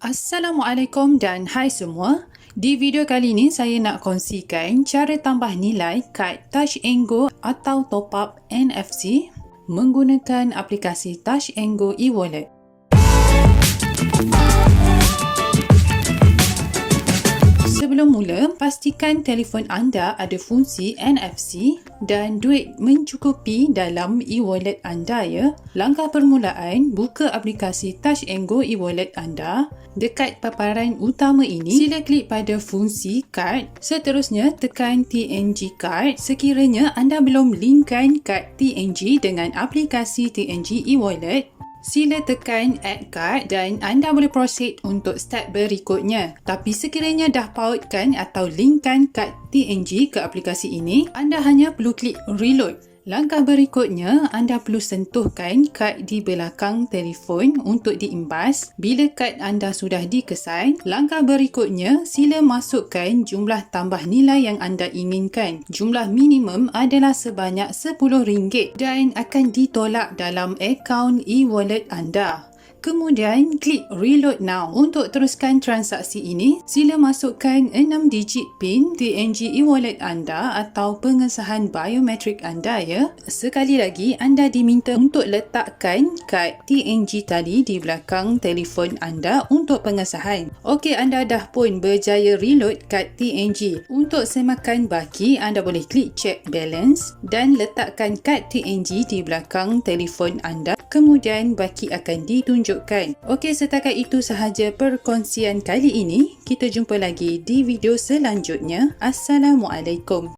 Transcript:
Assalamualaikum dan hai semua. Di video kali ini saya nak kongsikan cara tambah nilai kad Touch 'n Go atau top up NFC menggunakan aplikasi Touch 'n Go e-wallet. Sebelum mula, pastikan telefon anda ada fungsi NFC dan duit mencukupi dalam e-wallet anda ya. Langkah permulaan, buka aplikasi Touch 'n Go e-wallet anda. Dekat paparan utama ini, sila klik pada fungsi kad. Seterusnya, tekan TNG Card sekiranya anda belum linkkan kad TNG dengan aplikasi TNG e-wallet. Sila tekan Add Card dan anda boleh proceed untuk step berikutnya. Tapi sekiranya dah pautkan atau linkkan kad TNG ke aplikasi ini, anda hanya perlu klik Reload. Langkah berikutnya, anda perlu sentuhkan kad di belakang telefon untuk diimbas. Bila kad anda sudah dikesan, langkah berikutnya sila masukkan jumlah tambah nilai yang anda inginkan. Jumlah minimum adalah sebanyak RM10 dan akan ditolak dalam akaun e-wallet anda. Kemudian, klik Reload Now. Untuk teruskan transaksi ini, sila masukkan 6 digit PIN TNG e-wallet anda atau pengesahan biometrik anda ya. Sekali lagi, anda diminta untuk letakkan kad TNG tadi di belakang telefon anda untuk pengesahan. Okey, anda dah pun berjaya reload kad TNG. Untuk semakan baki, anda boleh klik Check Balance dan letakkan kad TNG di belakang telefon anda. Kemudian, baki akan ditunjukkan. Okey, setakat itu sahaja perkongsian kali ini. Kita jumpa lagi di video selanjutnya. Assalamualaikum.